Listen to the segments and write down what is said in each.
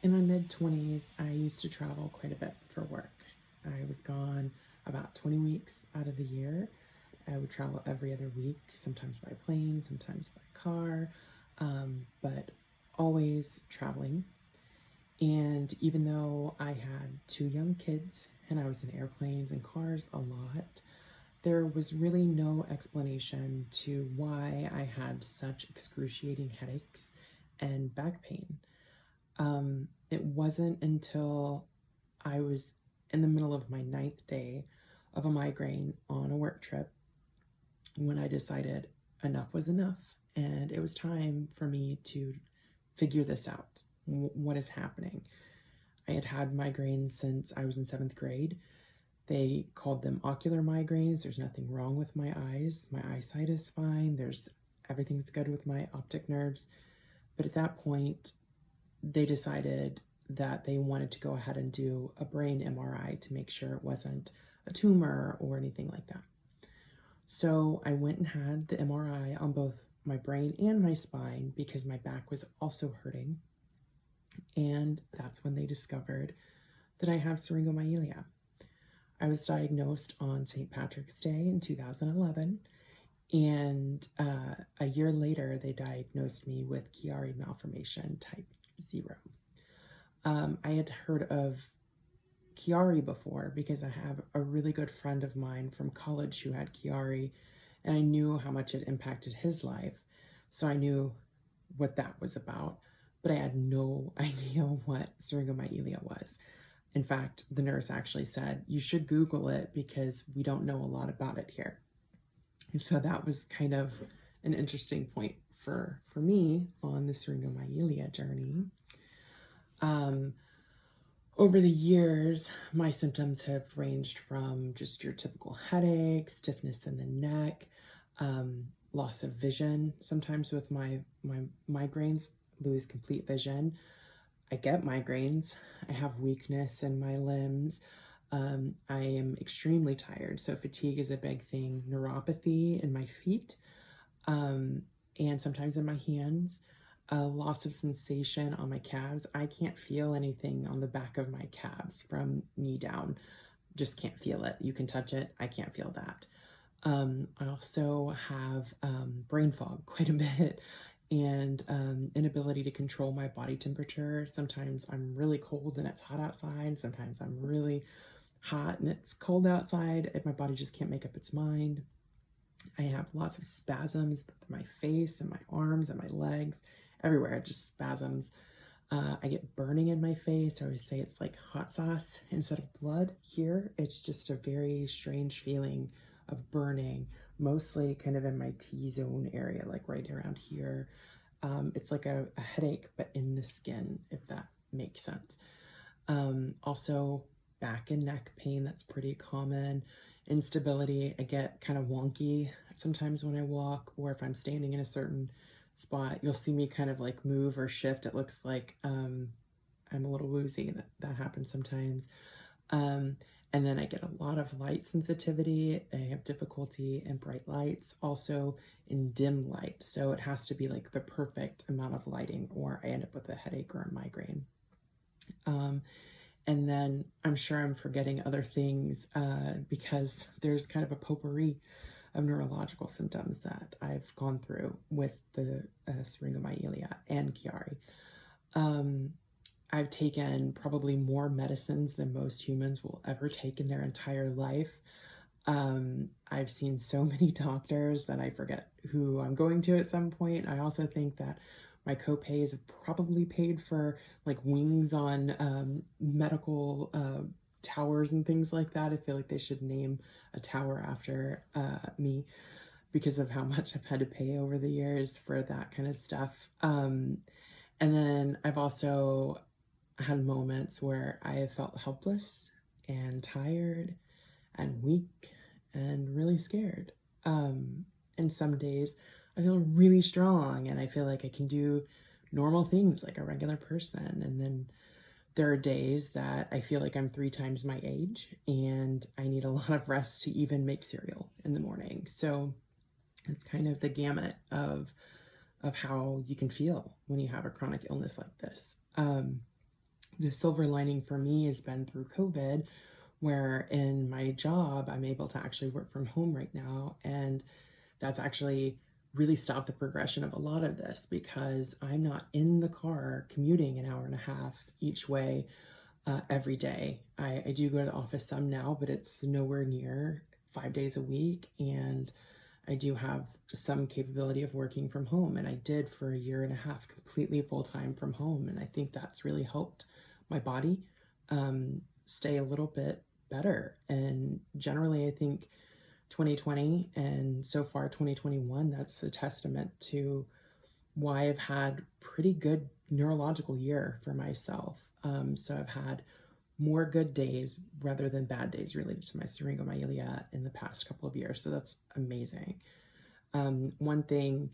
In my mid-20s, I used to travel quite a bit for work. I was gone about 20 weeks out of the year. I would travel every other week, sometimes by plane, sometimes by car, but always traveling. And even though I had two young kids and I was in airplanes and cars a lot, there was really no explanation to why I had such excruciating headaches and back pain. It wasn't until I was in the middle of my ninth day of a migraine on a work trip when I decided enough was enough and it was time for me to figure this out. What is happening? I had had migraines since I was in seventh grade. They called them ocular migraines. There's nothing wrong with my eyes. My eyesight is fine. Everything's good with my optic nerves. But at that point, they decided that they wanted to go ahead and do a brain MRI to make sure it wasn't a tumor or anything like that. So I went and had the MRI on both my brain and my spine because my back was also hurting. And that's when they discovered that I have syringomyelia. I was diagnosed on St. Patrick's Day in 2011, and a year later, they diagnosed me with Chiari Malformation Type 0. I had heard of Chiari before because I have a really good friend of mine from college who had Chiari, and I knew how much it impacted his life. So I knew what that was about, but I had no idea what syringomyelia was. In fact, the nurse actually said, you should Google it because we don't know a lot about it here. And so that was kind of an interesting point for me on the syringomyelia journey. Over the years, my symptoms have ranged from just your typical headache, stiffness in the neck, loss of vision. Sometimes with my migraines, lose complete vision. I get migraines. I have weakness in my limbs. I am extremely tired, so fatigue is a big thing. Neuropathy in my feet, and sometimes in my hands. A loss of sensation on my calves. I can't feel anything on the back of my calves from knee down. Just can't feel it. You can touch it. I can't feel that. I also have brain fog quite a bit and inability to control my body temperature. Sometimes I'm really cold and it's hot outside. Sometimes I'm really hot and it's cold outside and my body just can't make up its mind. I have lots of spasms in my face and my arms and my legs, everywhere, just spasms. I get burning in my face. I always say it's like hot sauce instead of blood here. It's just a very strange feeling of burning, mostly kind of in my T-zone area, like right around here. It's like a headache, but in the skin, if that makes sense. Also, back and neck pain, that's pretty common. Instability, I get kind of wonky sometimes when I walk, or if I'm standing in a certain spot, you'll see me kind of like move or shift. It looks like I'm a little woozy. That happens sometimes. And then I get a lot of light sensitivity. I have difficulty in bright lights, also in dim light. So it has to be like the perfect amount of lighting, or I end up with a headache or a migraine. And then I'm sure I'm forgetting other things because there's kind of a potpourri of neurological symptoms that I've gone through with the syringomyelia and Chiari. I've taken probably more medicines than most humans will ever take in their entire life. I've seen so many doctors that I forget who I'm going to at some point. I also think that my copays have probably paid for like wings on medical towers and things like that. I feel like they should name a tower after me because of how much I've had to pay over the years for that kind of stuff. And then I've also had moments where I have felt helpless and tired and weak and really scared. And some days I feel really strong and I feel like I can do normal things like a regular person. And then there are days that I feel like I'm 3 times my age and I need a lot of rest to even make cereal in the morning. So it's kind of the gamut of how you can feel when you have a chronic illness like this. The silver lining for me has been through COVID, where in my job, I'm able to actually work from home right now. And that's actually really stopped the progression of a lot of this, because I'm not in the car commuting an hour and a half each way every day. I do go to the office some now, but it's nowhere near 5 days a week. And I do have some capability of working from home. And I did for a year and a half completely full time from home. And I think that's really helped my body stay a little bit better. And generally, I think 2020 and so far 2021, that's a testament to why I've had pretty good neurological year for myself. So I've had more good days rather than bad days related to my syringomyelia in the past couple of years. So that's amazing. One thing,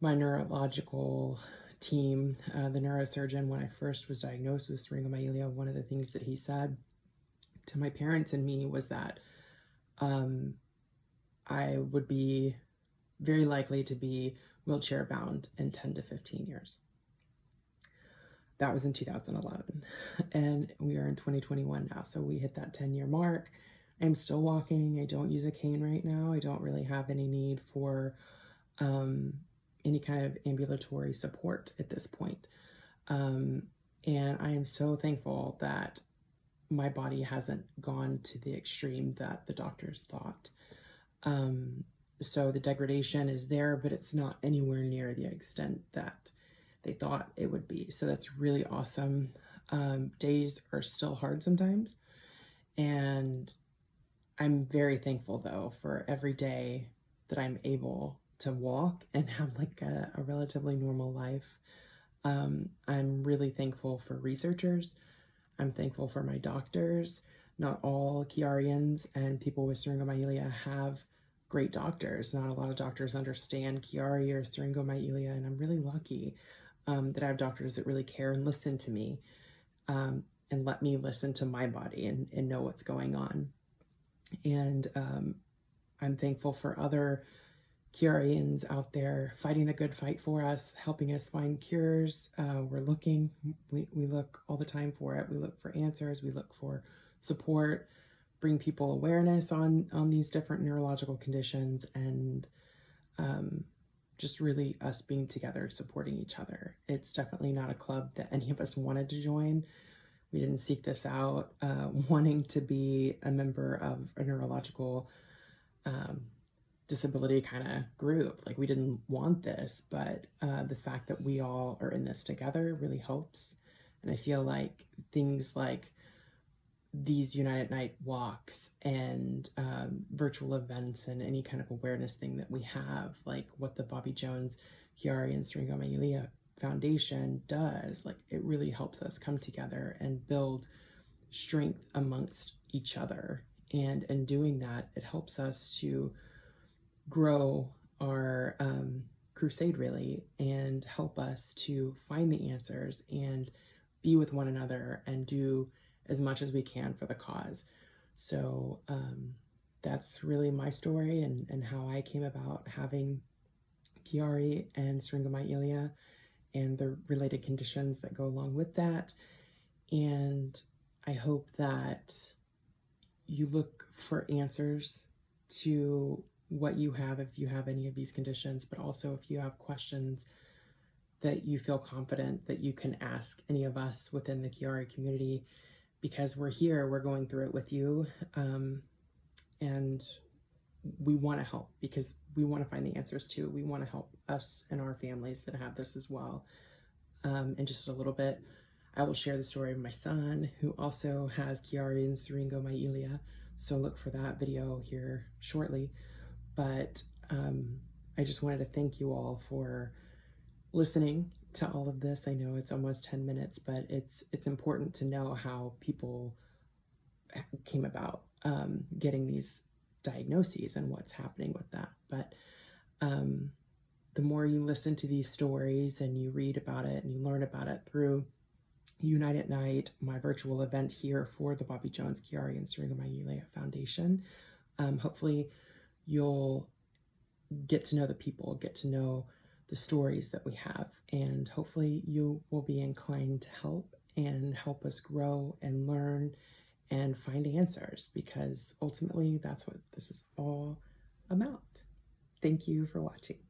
my neurological team, the neurosurgeon, when I first was diagnosed with syringomyelia, one of the things that he said to my parents and me was that I would be very likely to be wheelchair bound in 10 to 15 years. That was in 2011, and we are in 2021 now. So we hit that 10-year mark. I'm still walking. I don't use a cane right now. I don't really have any need for any kind of ambulatory support at this point. And I am so thankful that my body hasn't gone to the extreme that the doctors thought. So the degradation is there, but it's not anywhere near the extent that they thought it would be. So that's really awesome. Days are still hard sometimes. And I'm very thankful though for every day that I'm able to walk and have like a relatively normal life. I'm really thankful for researchers. I'm thankful for my doctors. Not all Chiarians and people with syringomyelia have great doctors. Not a lot of doctors understand Chiari or syringomyelia, and I'm really lucky that I have doctors that really care and listen to me and let me listen to my body and know what's going on. And I'm thankful for other Chiarians out there fighting the good fight for us, helping us find cures. We're looking, we look all the time for it. We look for answers, we look for support, bring people awareness on these different neurological conditions, and just really us being together, supporting each other. It's definitely not a club that any of us wanted to join. We didn't seek this out, wanting to be a member of a neurological disability kind of group. Like, we didn't want this, but the fact that we all are in this together really helps. And I feel like things like these United Night walks and virtual events and any kind of awareness thing that we have, like what the Bobby Jones Chiari Syringomyelia Foundation does, like it really helps us come together and build strength amongst each other. And in doing that, it helps us to grow our crusade really, and help us to find the answers and be with one another and do as much as we can for the cause. So that's really my story and how I came about having Chiari and Syringomyelia and the related conditions that go along with that. And I hope that you look for answers to what you have if you have any of these conditions, but also if you have questions that you feel confident that you can ask any of us within the Chiari community, because we're here, we're going through it with you, and we want to help because we want to find the answers too. We want to help us and our families that have this as well. In just a little bit, I will share the story of my son who also has Chiari and Syringomyelia, so look for that video here shortly. But I just wanted to thank you all for listening to all of this. I know it's almost 10 minutes, but it's important to know how people came about getting these diagnoses and what's happening with that. But the more you listen to these stories and you read about it and you learn about it through Unite at Night, my virtual event here for the Bobby Jones Chiari and Syringomyelia Foundation, hopefully you'll get to know the people, get to know the stories that we have, and hopefully you will be inclined to help and help us grow and learn and find answers, because ultimately that's what this is all about. Thank you for watching.